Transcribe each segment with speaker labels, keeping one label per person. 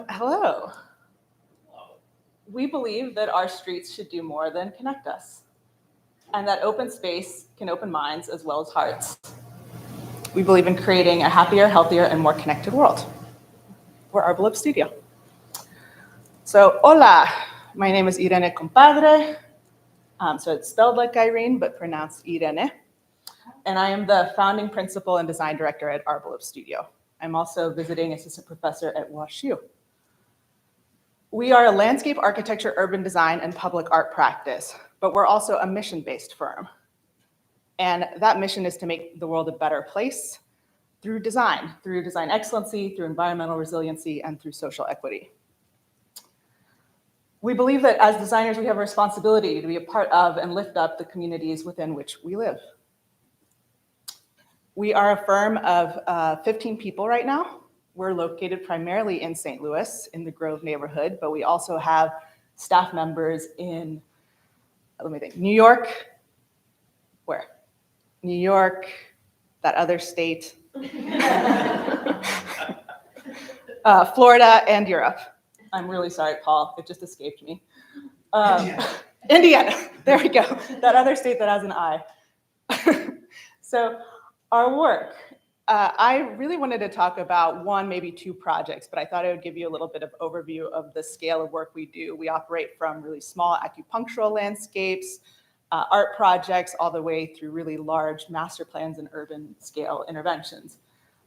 Speaker 1: Hello. We believe that our streets should do more than connect us, and that open space can open minds as well as hearts. We believe in creating a happier, healthier, and more connected world. We're Arbolope Studio. So, hola, my name is Irene Compadre. So it's spelled like Irene, but pronounced Irene. And I am the founding principal and design director at Arbolope Studio. I'm also visiting assistant professor at WashU. We are a landscape architecture, urban design, and public art practice, but we're also a mission-based firm. And that mission is to make the world a better place through design excellency, through environmental resiliency, and through social equity. We believe that as designers, we have a responsibility to be a part of and lift up the communities within which we live. We are a firm of 15 people right now. We're located primarily in St. Louis, in the Grove neighborhood, but we also have staff members in, New York. Where? New York, that other state, Florida, and Europe. I'm really sorry, Paul, it just escaped me. Indiana, there we go, that other state that has an I. So our work, I really wanted to talk about one, maybe two projects, but I thought I would give you a little bit of overview of the scale of work we do. We operate from really small acupunctural landscapes, art projects, all the way through really large master plans and urban scale interventions.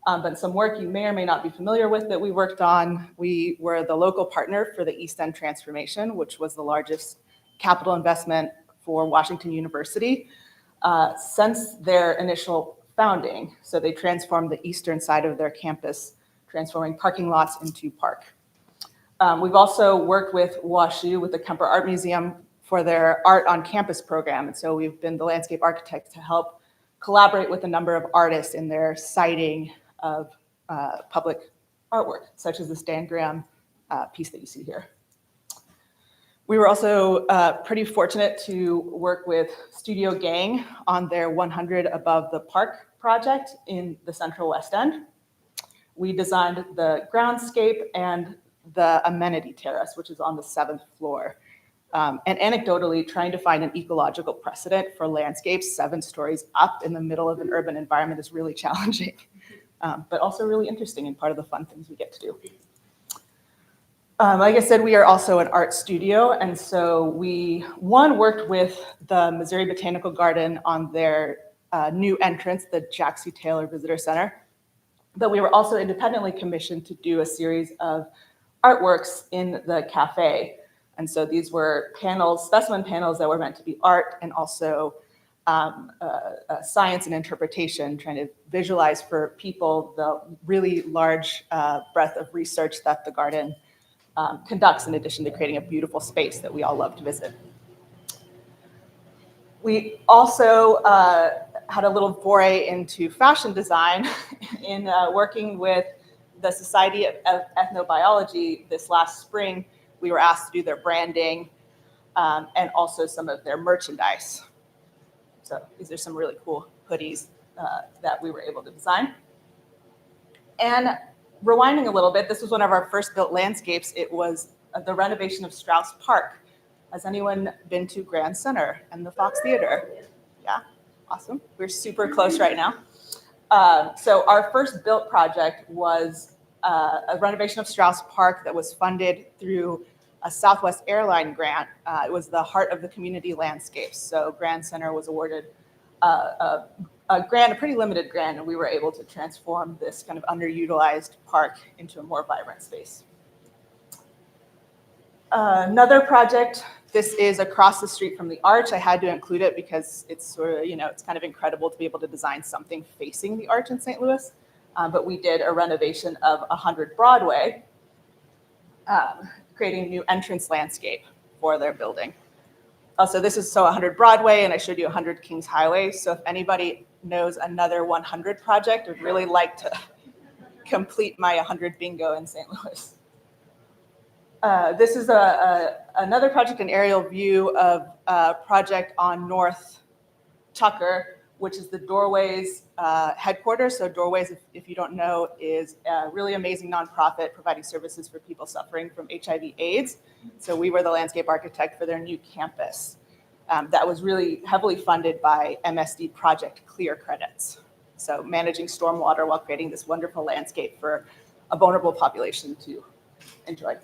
Speaker 1: But some work you may or may not be familiar with that we worked on. We were the local partner for the East End Transformation, which was the largest capital investment for Washington University since their initial founding. So they transformed the eastern side of their campus, transforming parking lots into park. We've also worked with WashU, with the Kemper Art Museum, for their Art on Campus program. And so we've been the landscape architects to help collaborate with a number of artists in their siting of public artwork, such as this Dan Graham piece that you see here. We were also pretty fortunate to work with Studio Gang on their 100 Above the Park project in the Central West End. We designed the groundscape and the amenity terrace, which is on the 7th floor. And anecdotally, trying to find an ecological precedent for landscapes 7 stories up in the middle of an urban environment is really challenging, but also really interesting and part of the fun things we get to do. Like I said, we are also an art studio, and so we, worked with the Missouri Botanical Garden on their new entrance, the Jack C. Taylor Visitor Center, but we were also independently commissioned to do a series of artworks in the cafe. And so these were panels, specimen panels that were meant to be art and also science and interpretation, trying to visualize for people the really large breadth of research that the garden conducts, in addition to creating a beautiful space that we all love to visit. We also had a little foray into fashion design in working with the Society of Ethnobiology this last spring. We were asked to do their branding and also some of their merchandise. So these are some really cool hoodies that we were able to design. And rewinding a little bit, this was one of our first built landscapes. It was the renovation of Strauss Park. Has anyone been to Grand Center and the Fox Theater? Yeah, awesome. We're super close right now. So our first built project was a renovation of Strauss Park that was funded through a Southwest Airline grant. It was the Heart of the Community Landscapes. So Grand Center was awarded a grant, a pretty limited grant, and we were able to transform this kind of underutilized park into a more vibrant space. Another project, this is across the street from the Arch. I had to include it because it's sort of, it's kind of incredible to be able to design something facing the Arch in St. Louis. But we did a renovation of 100 Broadway, creating a new entrance landscape for their building. Also, this is 100 Broadway, and I showed you 100 Kings Highway. So if anybody knows another 100 project, I'd really like to complete my 100 bingo in St. Louis. This is another project, an aerial view of a project on North Tucker, which is the Doorways headquarters. So Doorways, if you don't know, is a really amazing nonprofit providing services for people suffering from HIV/AIDS. So we were the landscape architect for their new campus. That was really heavily funded by MSD Project Clear credits. So managing stormwater while creating this wonderful landscape for a vulnerable population to enjoy.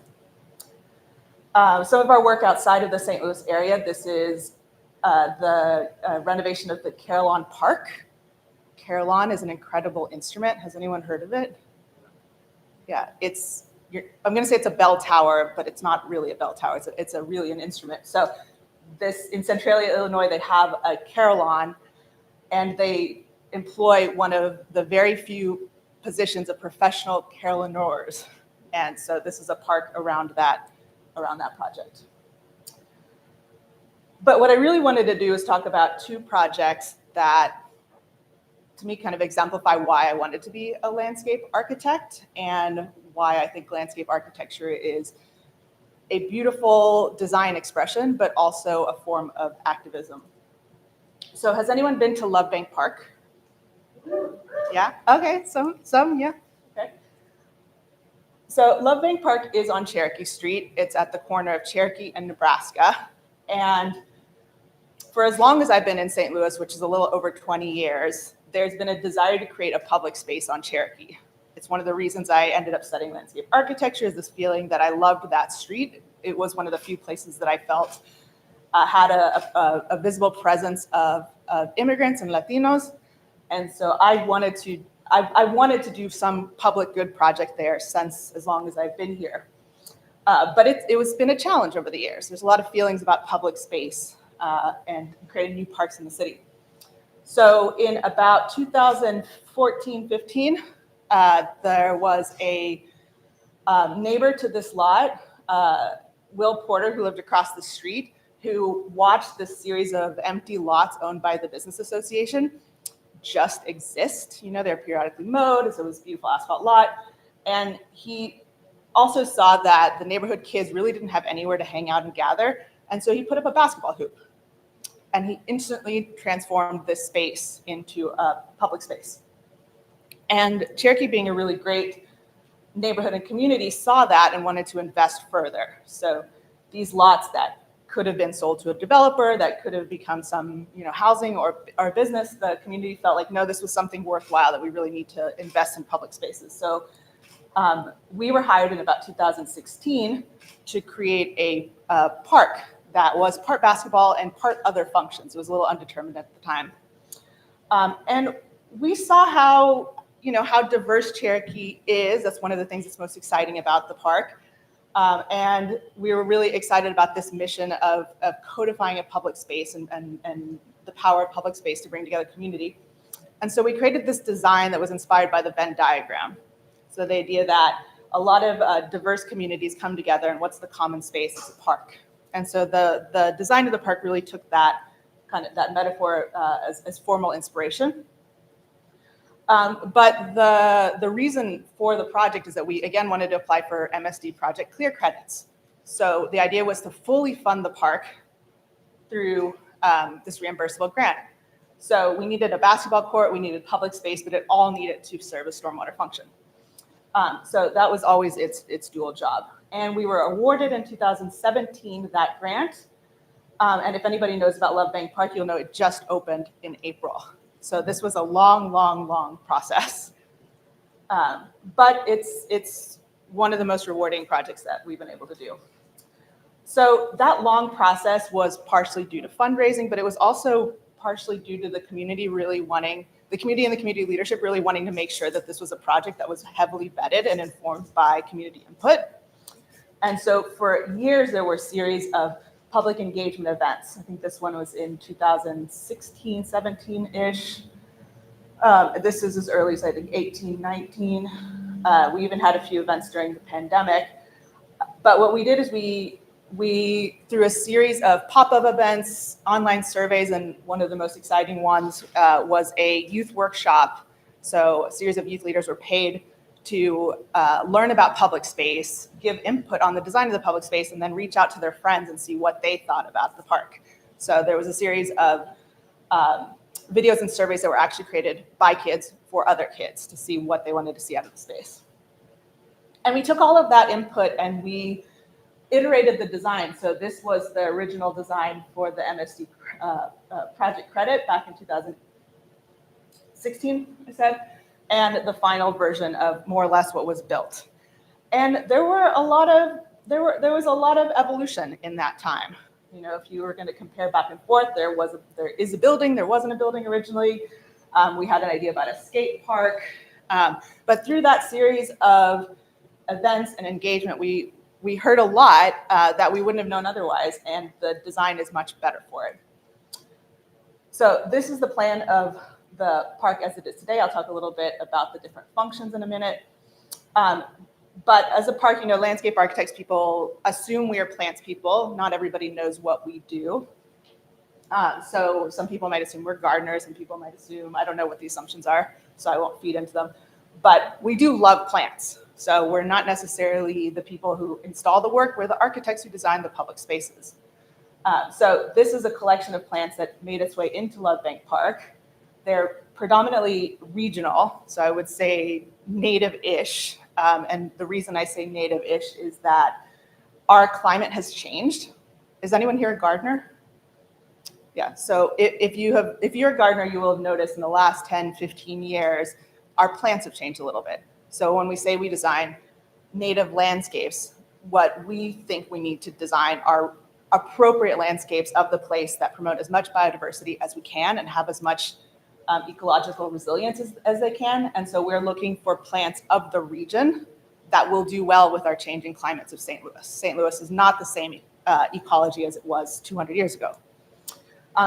Speaker 1: Some of our work outside of the St. Louis area, this is the renovation of the Carillon Park. Carillon is an incredible instrument. Has anyone heard of it? Yeah, I'm going to say it's a bell tower, but it's not really a bell tower. It's really an instrument. So in Centralia, Illinois, they have a carillon, and they employ one of the very few positions of professional carillonneurs. And so this is a park around that project. But what I really wanted to do is talk about two projects that, to me, kind of exemplify why I wanted to be a landscape architect and why I think landscape architecture is a beautiful design expression, but also a form of activism. So has anyone been to Love Bank Park? Yeah, okay, some, yeah, okay. So Love Bank Park is on Cherokee Street. It's at the corner of Cherokee and Nebraska. And for as long as I've been in St. Louis, which is a little over 20 years, there's been a desire to create a public space on Cherokee. It's one of the reasons I ended up studying landscape architecture, is this feeling that I loved that street. It was one of the few places that I felt had a visible presence of immigrants and Latinos. And so I wanted to do some public good project there since as long as I've been here. But it's been a challenge over the years. There's a lot of feelings about public space and creating new parks in the city. So in about 2014-15, there was a neighbor to this lot, Will Porter, who lived across the street, who watched this series of empty lots owned by the business association just exist. You know, they're periodically mowed, so it was a beautiful asphalt lot. And he also saw that the neighborhood kids really didn't have anywhere to hang out and gather. And so he put up a basketball hoop. And he instantly transformed this space into a public space. And Cherokee, being a really great neighborhood and community, saw that and wanted to invest further. So these lots that could have been sold to a developer, that could have become some, housing or business, the community felt like, no, this was something worthwhile, that we really need to invest in public spaces. So we were hired in about 2016 to create a park that was part basketball and part other functions. It was a little undetermined at the time. And we saw how diverse Cherokee is. That's one of the things that's most exciting about the park. And we were really excited about this mission of codifying a public space and the power of public space to bring together community. And so we created this design that was inspired by the Venn diagram. So the idea that a lot of diverse communities come together, and what's the common space? It's a park. And so the design of the park really took that metaphor as formal inspiration. But the reason for the project is that we, again, wanted to apply for MSD Project Clear credits. So the idea was to fully fund the park through this reimbursable grant. So we needed a basketball court, we needed public space, but it all needed to serve a stormwater function. So that was always its dual job. And we were awarded in 2017 that grant. And if anybody knows about Love Bank Park, you'll know it just opened in April. So this was a long, long, long process. But it's one of the most rewarding projects that we've been able to do. So that long process was partially due to fundraising, but it was also partially due to the community really wanting, the community and the community leadership really wanting to make sure that this was a project that was heavily vetted and informed by community input. And so for years, there were a series of public engagement events. I think this one was in 2016, 17-ish. This is as early as, I think, 18, 19. We even had a few events during the pandemic. But what we did is we through a series of pop-up events, online surveys, and one of the most exciting ones was a youth workshop. So a series of youth leaders were paid to learn about public space, give input on the design of the public space, and then reach out to their friends and see what they thought about the park. So there was a series of videos and surveys that were actually created by kids for other kids to see what they wanted to see out of the space. And we took all of that input and we iterated the design. So this was the original design for the MSD project credit back in 2016, I said, and the final version of more or less what was built. And there was a lot of evolution in that time. You know, if you were going to compare back and forth, there is a building, there wasn't a building originally. We had an idea about a skate park, but through that series of events and engagement, we heard a lot that we wouldn't have known otherwise, and the design is much better for it. So this is the plan of the park as it is today. I'll talk a little bit about the different functions in a minute. But as a park, you know, landscape architects, people assume we are plants people. Not everybody knows what we do. So some people might assume we're gardeners, some people might assume, I don't know what the assumptions are, so I won't feed into them. But we do love plants. So we're not necessarily the people who install the work, we're the architects who design the public spaces. So this is a collection of plants that made its way into Love Bank Park. They're predominantly regional, so I would say native-ish. And the reason I say native-ish is that our climate has changed. Is anyone here a gardener? Yeah, so if you're a gardener, you will have noticed in the last 10, 15 years, our plants have changed a little bit. So when we say we design native landscapes, what we think we need to design are appropriate landscapes of the place that promote as much biodiversity as we can and have as much ecological resilience as they can. And so we're looking for plants of the region that will do well with our changing climates of St. Louis. St. Louis is not the same ecology as it was 200 years ago.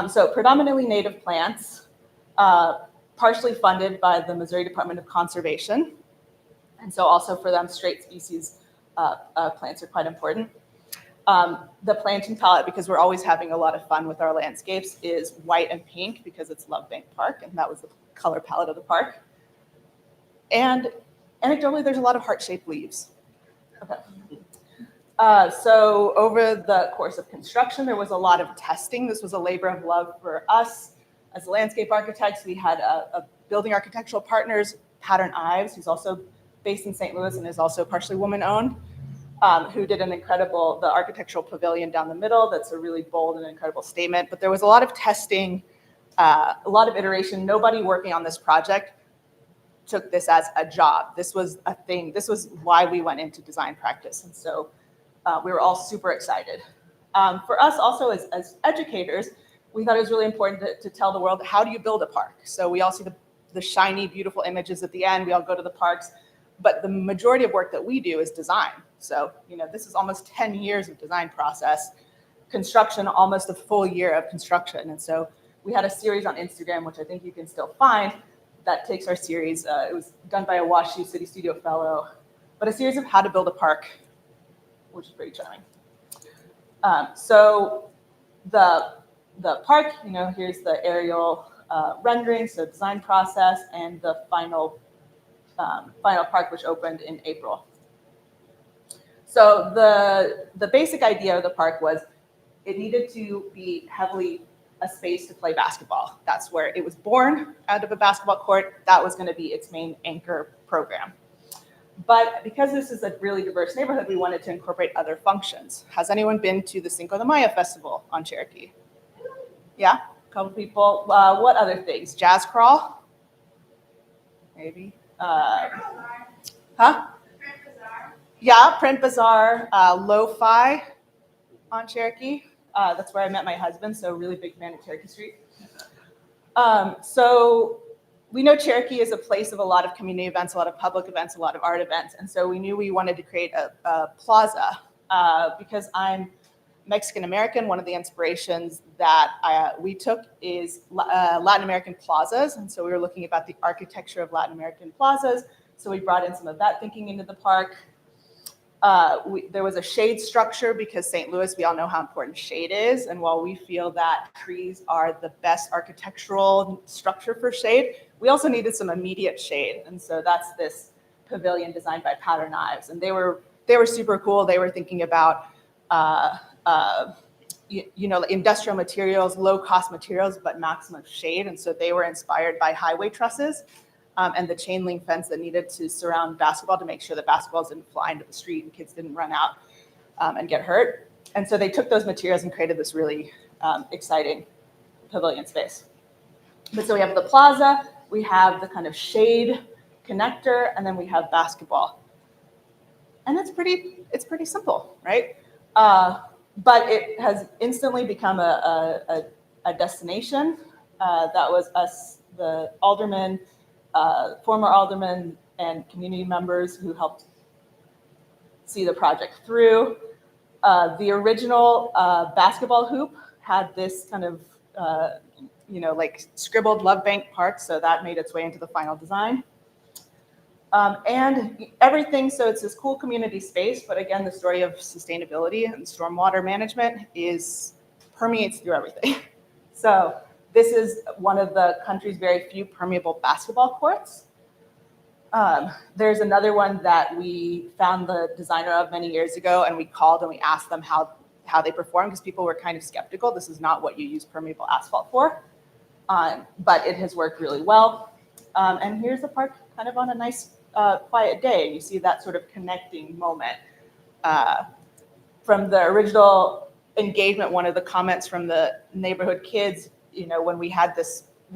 Speaker 1: So predominantly native plants, partially funded by the Missouri Department of Conservation. And so also for them, straight species plants are quite important. The planting palette, because we're always having a lot of fun with our landscapes, is white and pink because it's Love Bank Park, and that was the color palette of the park. And anecdotally, there's a lot of heart-shaped leaves. Okay. So over the course of construction, there was a lot of testing. This was a labor of love for us. As landscape architects, we had a building architectural partners, Pattern Ives, who's also based in St. Louis and is also partially woman-owned, who did the architectural pavilion down the middle. That's a really bold and incredible statement. But there was a lot of testing, a lot of iteration. Nobody working on this project took this as a job. This was a thing. This was why we went into design practice. And so we were all super excited. For us also as educators, we thought it was really important to tell the world, how do you build a park? So we all see the shiny, beautiful images at the end. We all go to the parks. But the majority of work that we do is design. So, you know, this is almost 10 years of design process, construction, almost a full year of construction. And so we had a series on Instagram, which I think you can still find, that takes our series. It was done by a WashU City Studio fellow, but a series of how to build a park, which is pretty charming. So the park, you know, here's the aerial rendering, so design process, and the final park, which opened in April. So the basic idea of the park was it needed to be heavily a space to play basketball. That's where it was born, out of a basketball court. That was going to be its main anchor program. But because this is a really diverse neighborhood, we wanted to incorporate other functions. Has anyone been to the Cinco de Mayo festival on Cherokee? Yeah, a couple people. What other things? Jazz crawl? Maybe. Huh?
Speaker 2: Print Bazaar.
Speaker 1: Yeah, Print Bazaar, Lo-Fi on Cherokee. That's where I met my husband, so really big fan of Cherokee Street. So we know Cherokee is a place of a lot of community events, a lot of public events, a lot of art events. And so we knew we wanted to create a plaza. Because I'm Mexican-American, one of the inspirations that we took is Latin American plazas. And so we were looking about the architecture of Latin American plazas. So we brought in some of that thinking into the park. There was a shade structure because St. Louis, we all know how important shade is. And while we feel that trees are the best architectural structure for shade, we also needed some immediate shade. And so that's this pavilion designed by Pattern Ives. And they were super cool. They were thinking about like industrial materials, low cost materials, but maximum shade. And so they were inspired by highway trusses and the chain link fence that needed to surround basketball to make sure that basketballs didn't fly into the street and kids didn't run out and get hurt. And so they took those materials and created this really exciting pavilion space. But so we have the plaza, we have the kind of shade connector, and then we have basketball. And it's pretty simple, right? But it has instantly become a destination. That was us, the aldermen, former aldermen, and community members who helped see the project through. The original basketball hoop had this kind of, like scribbled Love Bank Park, so that made its way into the final design. And everything, so it's this cool community space, but again, the story of sustainability and stormwater management permeates through everything. So this is one of the country's very few permeable basketball courts. There's another one that we found the designer of many years ago, and we called and we asked them how they perform, because people were kind of skeptical. This is not what you use permeable asphalt for, but it has worked really well. And here's the park kind of on a nice quiet day. You see that sort of connecting moment. From the original engagement, one of the comments from the neighborhood kids, when we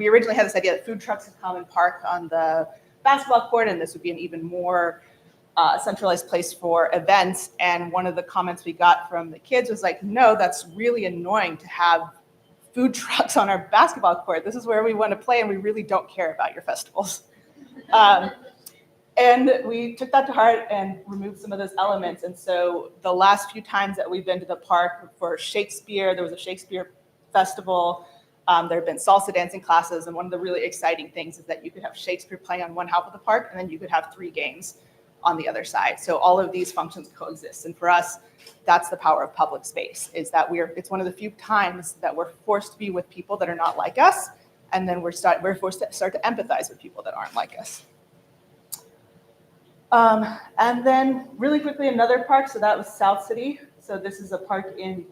Speaker 1: originally had this idea that food trucks would come and park on the basketball court, and this would be an even more centralized place for events. And one of the comments we got from the kids was like, no, that's really annoying to have food trucks on our basketball court. This is where we want to play, and we really don't care about your festivals. And we took that to heart and removed some of those elements. And so the last few times that we've been to the park for Shakespeare, there was a Shakespeare festival. There have been salsa dancing classes. And one of the really exciting things is that you could have Shakespeare playing on one half of the park, and then you could have 3 games on the other side. So all of these functions coexist. And for us, that's the power of public space, is that it's one of the few times that we're forced to be with people that are not like us. And then we're forced to start to empathize with people that aren't like us. And then really quickly, another park. So that was South City. So this is a park in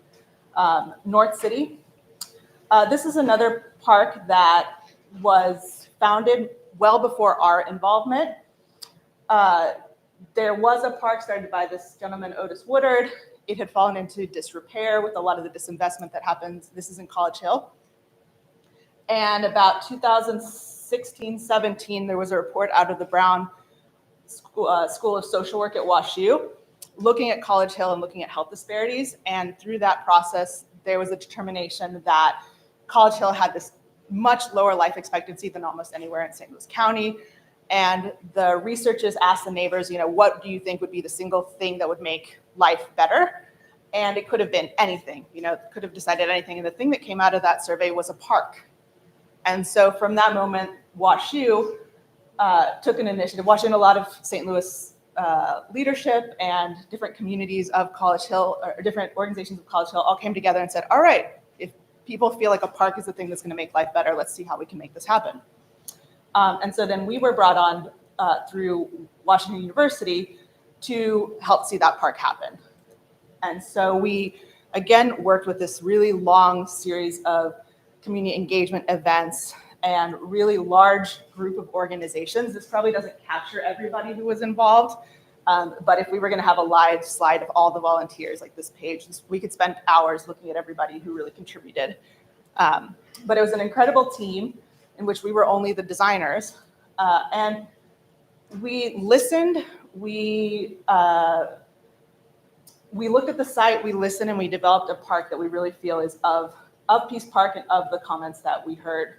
Speaker 1: North City. This is another park that was founded well before our involvement. There was a park started by this gentleman, Otis Woodard. It had fallen into disrepair with a lot of the disinvestment that happens. This is in College Hill. And about 2016, 17, there was a report out of the Brown School of Social Work at WashU, looking at College Hill and looking at health disparities. And through that process, there was a determination that College Hill had this much lower life expectancy than almost anywhere in St. Louis County. And the researchers asked the neighbors, what do you think would be the single thing that would make life better? And it could have been anything, could have decided anything. And the thing that came out of that survey was a park. And so from that moment, WashU took an initiative. WashU and a lot of St. Louis leadership and different communities of College Hill, or different organizations of College Hill, all came together and said, all right, if people feel like a park is the thing that's going to make life better, let's see how we can make this happen. And so then we were brought on through Washington University to help see that park happen. And so we, again, worked with this really long series of community engagement events and really large group of organizations. This probably doesn't capture everybody who was involved, but if we were going to have a live slide of all the volunteers, like this page, we could spend hours looking at everybody who really contributed. But it was an incredible team in which we were only the designers, and we listened. We looked at the site, we listened, and we developed a park that we really feel is of Peace Park and of the comments that we heard.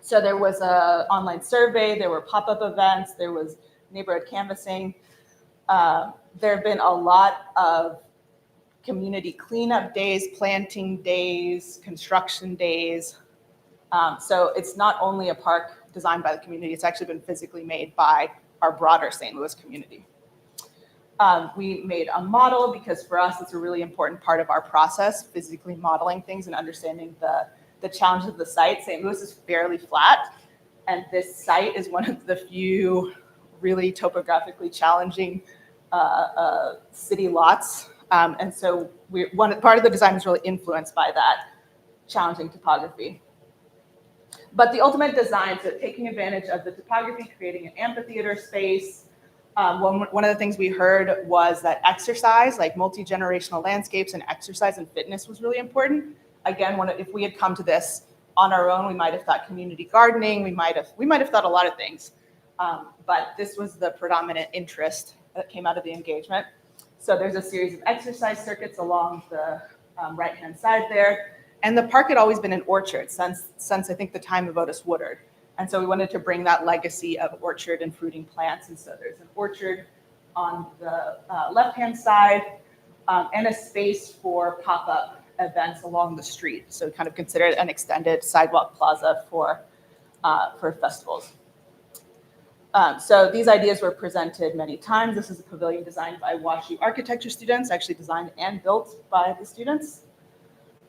Speaker 1: So there was an online survey, there were pop-up events, there was neighborhood canvassing. There have been a lot of community cleanup days, planting days, construction days. So it's not only a park designed by the community, it's actually been physically made by our broader St. Louis community. We made a model because for us, it's a really important part of our process, physically modeling things and understanding the challenges of the site. St. Louis is fairly flat, and this site is one of the few really topographically challenging city lots And so part of the design is really influenced by that challenging topography. But the ultimate design, so taking advantage of the topography, creating an amphitheater space. One of the things we heard was that exercise, like multi-generational landscapes and exercise and fitness was really important. Again, if we had come to this on our own, we might have thought community gardening, we might have thought a lot of things. But this was the predominant interest that came out of the engagement. So there's a series of exercise circuits along the right-hand side there. And the park had always been an orchard since I think the time of Otis Woodard. And so we wanted to bring that legacy of orchard and fruiting plants. And so there's an orchard on the left-hand side and a space for pop-up events along the street. So kind of consider it an extended sidewalk plaza for festivals. So these ideas were presented many times. This is a pavilion designed by WashU architecture students, actually designed and built by the students.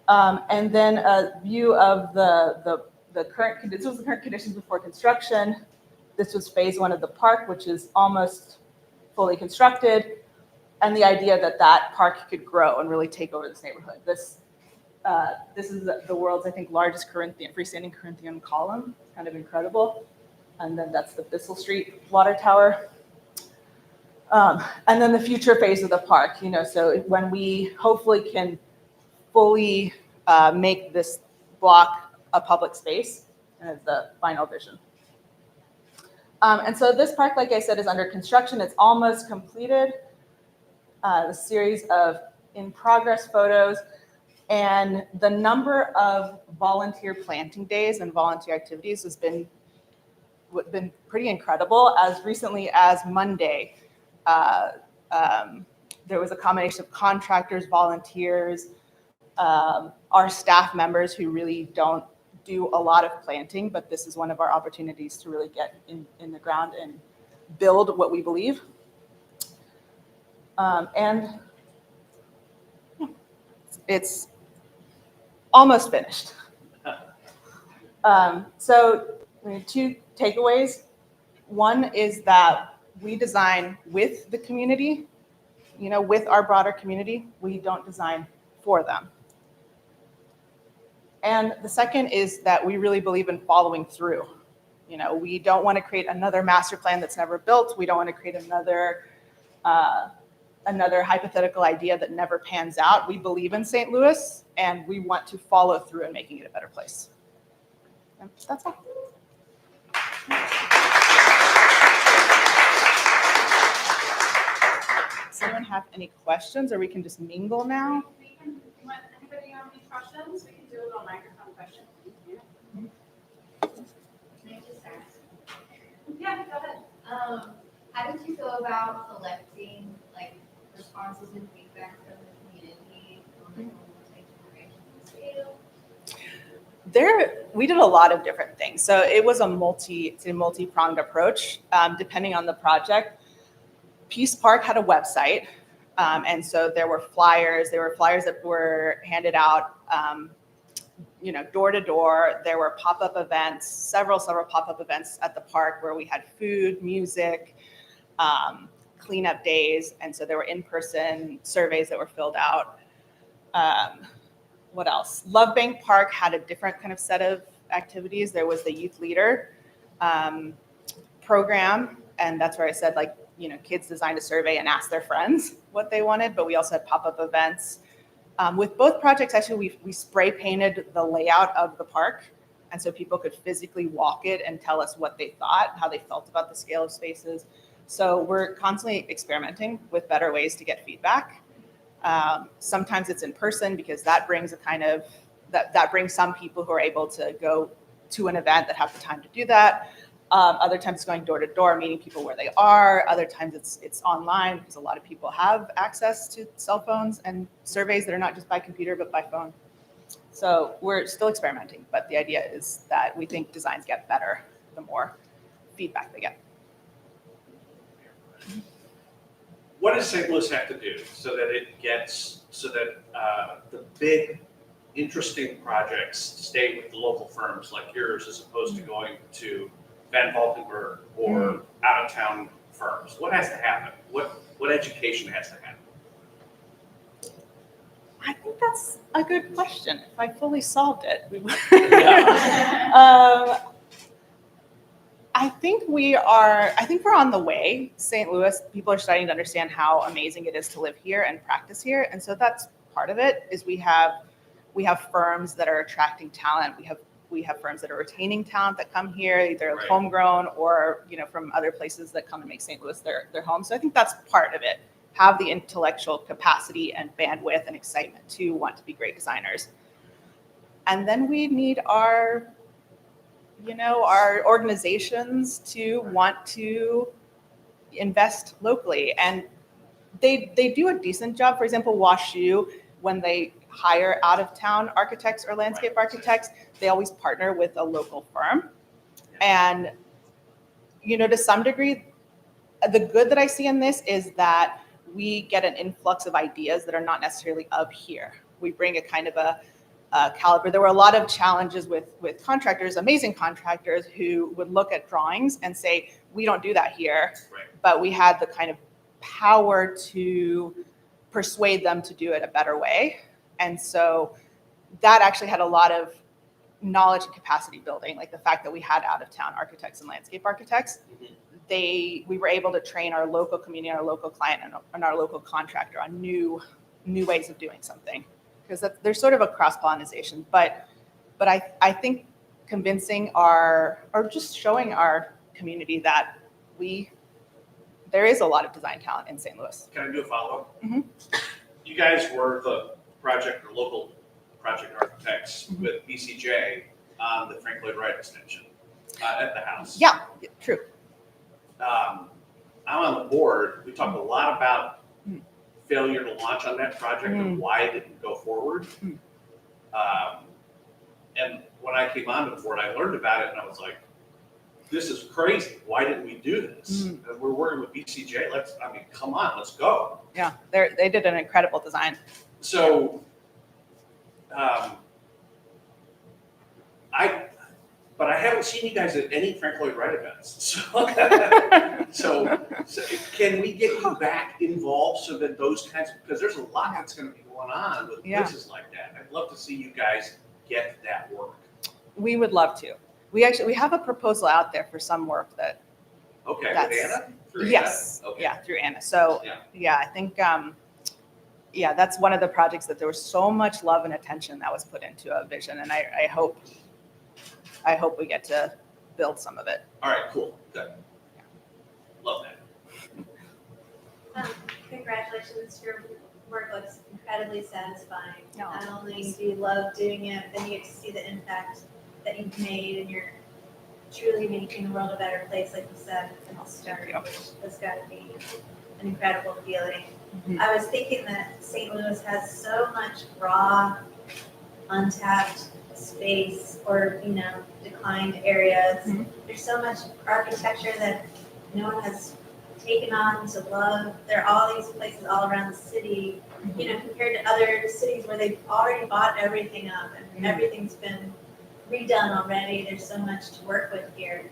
Speaker 1: And then a view of the current, this was the current conditions before construction. This was phase 1 of the park, which is almost fully constructed. And the idea that that park could grow and really take over this neighborhood. This is the world's, I think, largest freestanding Corinthian column. It's kind of incredible. And then that's the Bissell Street water tower. And then the future phase of the park, so when we hopefully can fully make this block a public space, as the final vision. And so this park, like I said, is under construction. It's almost completed. The series of in-progress photos and the number of volunteer planting days and volunteer activities has been pretty incredible. As recently as Monday, there was a combination of contractors, volunteers, our staff members who really don't do a lot of planting, but this is one of our opportunities to really get in the ground and build what we believe. And it's almost finished. So 2 takeaways. One is that we design with the community, with our broader community. We don't design for them. And the second is that we really believe in following through. We don't want to create another master plan that's never built. We don't want to create another hypothetical idea that never pans out. We believe in St. Louis, and we want to follow through in making it a better place. And that's all. Does anyone have any questions, or we can just mingle now?
Speaker 2: Anybody have any questions? We can do a little microphone question. Yeah, go ahead.
Speaker 3: How did you feel about collecting responses and feedback from the community on the multi-generational scale?
Speaker 1: We did a lot of different things. So it was a multi-pronged approach, depending on the project. Peace Park had a website, and so there were flyers. There were flyers that were handed out, door to door. There were pop-up events, several pop-up events at the park where we had food, music, cleanup days, and so there were in-person surveys that were filled out. What else? Love Bank Park had a different kind of set of activities. There was the youth leader program, and that's where I said kids designed a survey and asked their friends what they wanted, but we also had pop-up events. With both projects, actually, we spray painted the layout of the park, and so people could physically walk it and tell us what they thought, how they felt about the scale of spaces. So we're constantly experimenting with better ways to get feedback. Sometimes it's in person because that brings that brings some people who are able to go to an event that have the time to do that. Other times it's going door to door, meeting people where they are. Other times it's online because a lot of people have access to cell phones and surveys that are not just by computer but by phone. So we're still experimenting, but the idea is that we think designs get better the more feedback they get.
Speaker 4: What does St. Louis have to do so that the big, interesting projects stay with the local firms like yours as opposed to going to Van Valkenburg or out-of-town firms? What has to happen? What education has to happen?
Speaker 1: that's a good question. If I fully solved it, we would.
Speaker 4: Yeah.
Speaker 1: I think we're on the way. St. Louis, people are starting to understand how amazing it is to live here and practice here. And so that's part of it, is we have firms that are attracting talent. We have firms that are retaining talent that come here, either
Speaker 4: Right.
Speaker 1: homegrown or, from other places that come and make St. Louis their home. So I think that's part of it. Have the intellectual capacity and bandwidth and excitement to want to be great designers. And then we need our organizations to want to invest locally. And they do a decent job. For example, WashU, when they hire out of town architects or landscape architects, they always partner with a local firm. And, to some degree, the good that I see in this is that we get an influx of ideas that are not necessarily of here. We bring a kind of a caliber. There were a lot of challenges with contractors, amazing contractors, who would look at drawings and say, we don't do that here.
Speaker 4: Right.
Speaker 1: But we had the kind of power to persuade them to do it a better way. And so that actually had a lot of knowledge and capacity building, like the fact that we had out of town architects and landscape architects.
Speaker 4: Mhm.
Speaker 1: We were able to train our local community, our local client, and our local contractor on new ways of doing something, because there's sort of a cross-pollination. But I think convincing or just showing our community that there is a lot of design talent in St. Louis.
Speaker 4: Can I do a follow-up?
Speaker 1: Mhm.
Speaker 4: You guys were the project or local project architects with BCJ on the Frank Lloyd Wright extension at the house.
Speaker 1: Yeah, true.
Speaker 4: I'm on the board. We talked a lot about failure to launch on that project and why it didn't go forward. And when I came onto the board, I learned about it and I was like, this is crazy. Why didn't we do this? And we're working with BCJ. Come on, let's go.
Speaker 1: Yeah, they did an incredible design.
Speaker 4: So, but I haven't seen you guys at any Frank Lloyd Wright events. So can we get you back involved so that those kinds because there's a lot that's going to be going on with places like that. I'd love to see you guys get that work.
Speaker 1: We would love to. We have a proposal out there for some work that.
Speaker 4: Okay,
Speaker 1: That's,
Speaker 4: with Anna? Through
Speaker 1: yes.
Speaker 4: Anna? Okay.
Speaker 1: Yeah, through Anna. So I think that's one of the projects that there was so much love and attention that was put into a vision, and I hope we get to build some of it.
Speaker 4: All right, cool, good. Love that.
Speaker 5: Congratulations, your work looks incredibly satisfying.
Speaker 1: No.
Speaker 5: Not only do you love doing it, then you get to see the impact that you've made, and you're truly making the world a better place, like you said at the start, which has got to be an incredible feeling.
Speaker 1: Mhm.
Speaker 5: I was thinking that St. Louis has so much raw, untapped space or, declined areas.
Speaker 1: Mhm.
Speaker 5: There's so much architecture that no one has taken on to love. There are all these places all around the city, compared to other cities where they've already bought everything up and everything's been redone already. There's so much to work with here.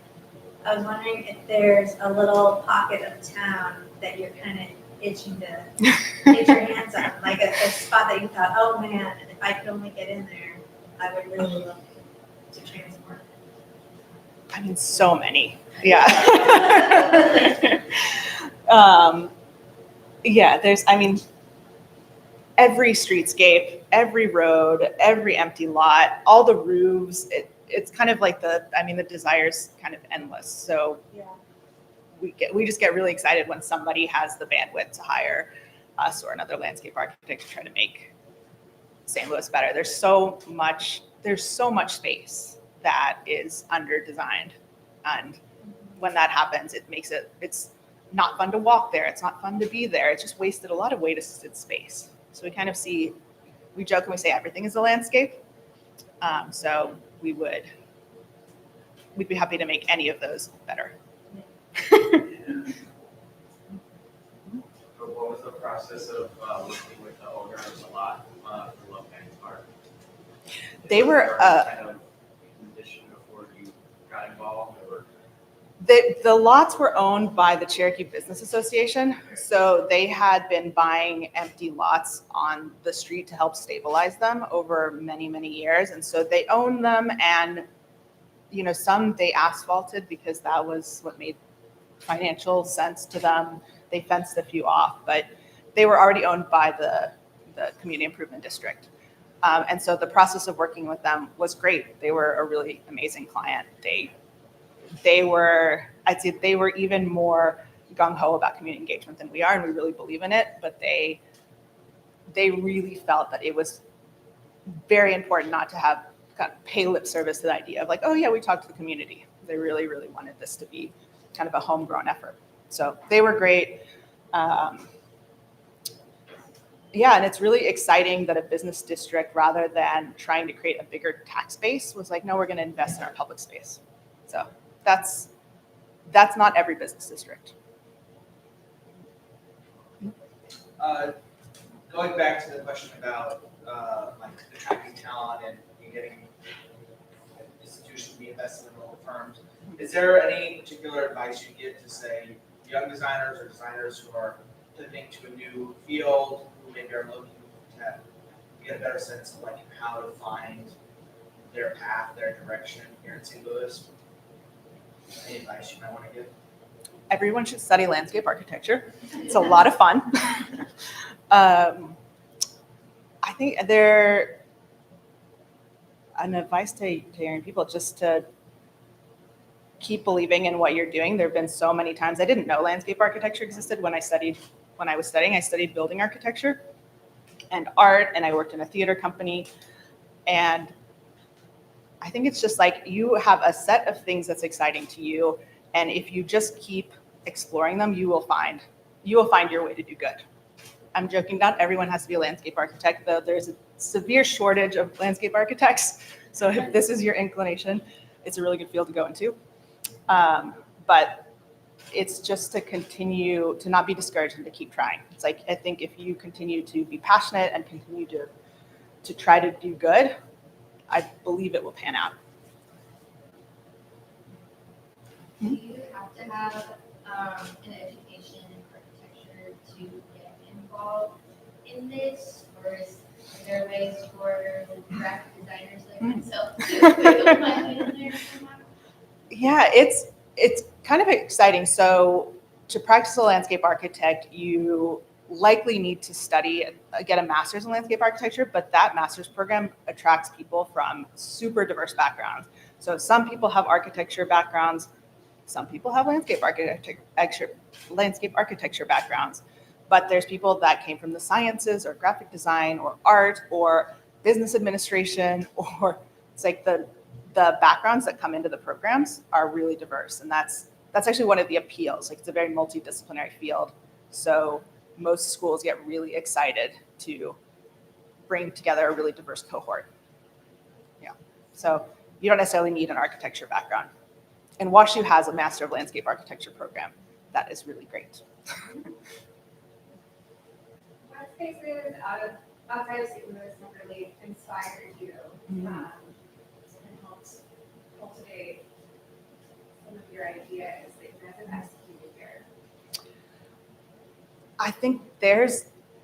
Speaker 5: I was wondering if there's a little pocket of town that you're kind of itching to get your hands on, like a spot that you thought, oh man, if I could only get in there, I would really love to transform.
Speaker 1: I mean, so many. Yeah. Every streetscape, every road, every empty lot, all the roofs, it's kind of like the desire's kind of endless. So we just get really excited when somebody has the bandwidth to hire us or another landscape architect to try to make St. Louis better. There's so much space that is under-designed. And when that happens, it's not fun to walk there. It's not fun to be there. It's just wasted a lot of wasted space. So we kind of we joke and we say everything is a landscape. So we'd be happy to make any of those better.
Speaker 6: What was the process of working with the owner of the lot for Lopez Park?
Speaker 1: They were
Speaker 6: kind of condition before you got involved, or
Speaker 1: The lots were owned by the Cherokee Business Association, so they had been buying empty lots on the street to help stabilize them over many, many years. And so they owned them, and some they asphalted because that was what made financial sense to them. They fenced a few off, but they were already owned by the Community Improvement District. And so the process of working with them was great. They were a really amazing client. I'd say they were even more gung-ho about community engagement than we are, and we really believe in it, but they really felt that it was very important not to have kind of pay lip service to the idea of like, oh yeah, we talked to the community. They really, really wanted this to be kind of a homegrown effort. So they were great. Yeah, and it's really exciting that a business district, rather than trying to create a bigger tax base, was like, no, we're going to invest in our public space. So that's not every business district.
Speaker 7: Going back to the question about like attracting talent and getting institutions to be invested in local firms, is there any particular advice you give to, say, young designers or designers who are pivoting to a new field, who maybe are looking to get a better sense of like how to find their path, their direction here in St. Louis? Any advice you might want to give?
Speaker 1: Everyone should study landscape architecture. It's a lot of fun. I think an advice to young people, just to keep believing in what you're doing. There have been so many times I didn't know landscape architecture existed when I was studying. I studied building architecture and art, and I worked in a theater company. And I think it's just like you have a set of things that's exciting to you, and if you just keep exploring them, you will find your way to do good. I'm joking, not everyone has to be a landscape architect, though there's a severe shortage of landscape architects. So if this is your inclination, it's a really good field to go into. But it's just to continue to not be discouraged and to keep trying. It's like, I think if you continue to be passionate and continue to try to do good, I believe it will pan out.
Speaker 3: Do you have to have an education in architecture to get involved in this, or is there ways for the graphic designers like myself to put my way in there somehow?
Speaker 1: Yeah, it's kind of exciting. So to practice a landscape architect, you likely need to get a master's in landscape architecture, but that master's program attracts people from super diverse backgrounds. So some people have architecture backgrounds, some people have landscape architecture backgrounds, but there's people that came from the sciences or graphic design or art or business administration, or it's like the backgrounds that come into the programs are really diverse. And that's actually one of the appeals. Like, it's a very multidisciplinary field. So most schools get really excited to bring together a really diverse cohort. Yeah. So you don't necessarily need an architecture background. And WashU has a Master of Landscape Architecture program. That is really great.
Speaker 2: What spaces outside of St. Louis have really inspired you and helped cultivate some of your ideas that you guys have executed here?
Speaker 1: I think there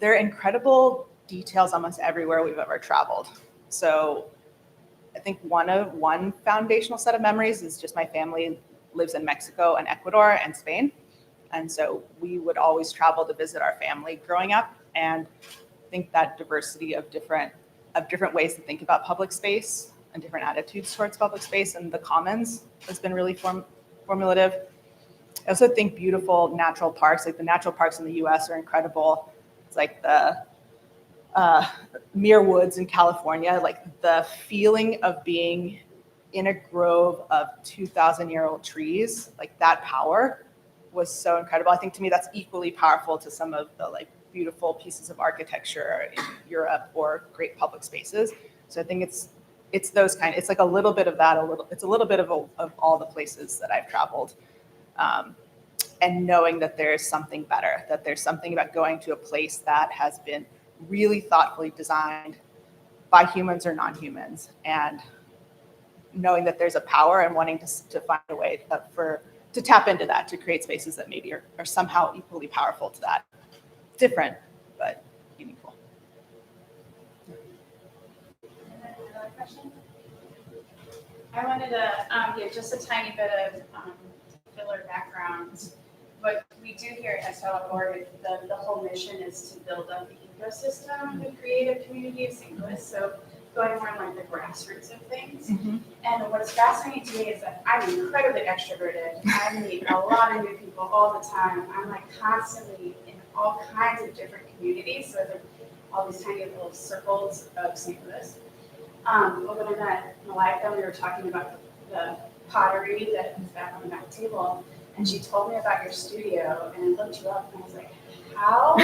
Speaker 1: are incredible details almost everywhere we've ever traveled. So I think one foundational set of memories is just my family lives in Mexico and Ecuador and Spain. And so we would always travel to visit our family growing up. And I think that diversity of different ways to think about public space and different attitudes towards public space and the commons has been really formative. I also think beautiful natural parks, like the natural parks in the US are incredible. It's like the Muir Woods in California, like the feeling of being in a grove of 2,000-year-old trees, like that power was so incredible. I think to me that's equally powerful to some of the like beautiful pieces of architecture in Europe or great public spaces. So I think it's those kind. It's like a little bit of that. It's a little bit of all the places that I've traveled, and knowing that there's something better. That there's something about going to a place that has been really thoughtfully designed by humans or non-humans, and knowing that there's a power and wanting to find a way for to tap into that, to create spaces that maybe are somehow equally powerful to that. Different, but meaningful.
Speaker 8: Another question? I wanted to give just a tiny bit of filler background. What we do here at Arbolope, the whole mission is to build up the ecosystem, the creative community of St. Louis. So going more like the grassroots of things. And what's fascinating to me is that I'm incredibly extroverted. I meet a lot of new people all the time. I'm like constantly in all kinds of different communities. So there's all these tiny little circles of St. Louis. But when I met Malika, we were talking about the pottery that is back on the back table. And she told me about your studio, and I looked you up, and I was like, how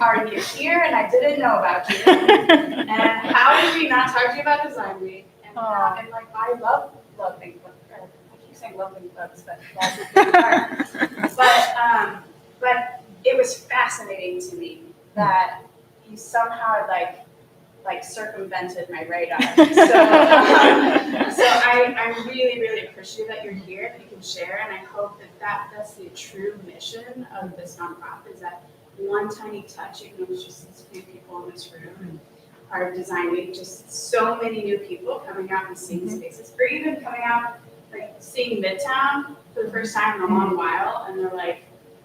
Speaker 8: are you here? And I didn't know about you. And how did we not talk to you about Design Week? And, and like, I love big books. I keep saying love big books, but that's a big part. But it was fascinating to me that you somehow like circumvented my radar. So I'm really, really appreciative that you're here, that you can share, and I hope that's the true mission of this nonprofit, is that one tiny touch, even though it's just these few people in this room, our Design Week, just so many new people coming out and seeing spaces, or even coming out, like seeing Midtown for the first time in a long while, and they're like,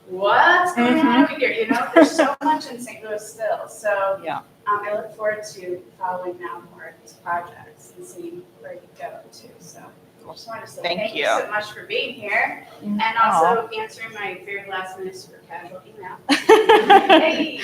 Speaker 8: what's going on over here? You know, there's so much in St. Louis still. So
Speaker 1: Yeah.
Speaker 8: I look forward to following now more of these projects and seeing where you go too. So I just wanted to say
Speaker 1: Thank
Speaker 8: thank you
Speaker 1: you.
Speaker 8: so much for being here and also answering my very last minute super casual email. Hey.